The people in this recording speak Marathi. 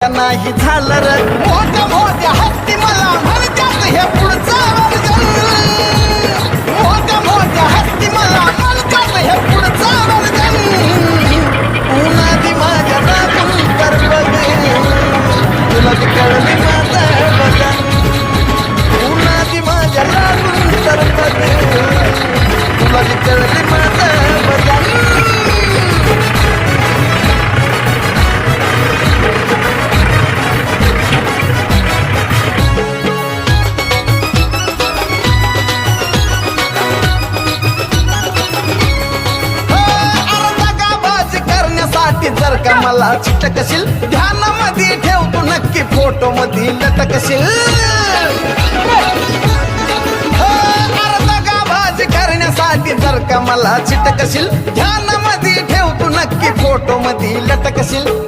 नाही झालं र मोठ्या मोठ्या हत्ती मला म्हणतात हे पुढचं वर्जन मोठ्या मोठ्या हत्ती मला म्हणतात हे पुढचं वर्जन उन्हादी माझ्या नाकून तर बघ तुला कळली माझं वजन उन्हादी माझ्या नाकून तर बघ तुला कळली माझं वजन जर का मला चिटकशील ध्यानामध्ये ठेवतो नक्की फोटो मध्ये लटकशील दगाबाजी करण्यासाठी जर का मला चिटकशील ध्यानामध्ये ठेवतो नक्की फोटो मध्ये लटकशील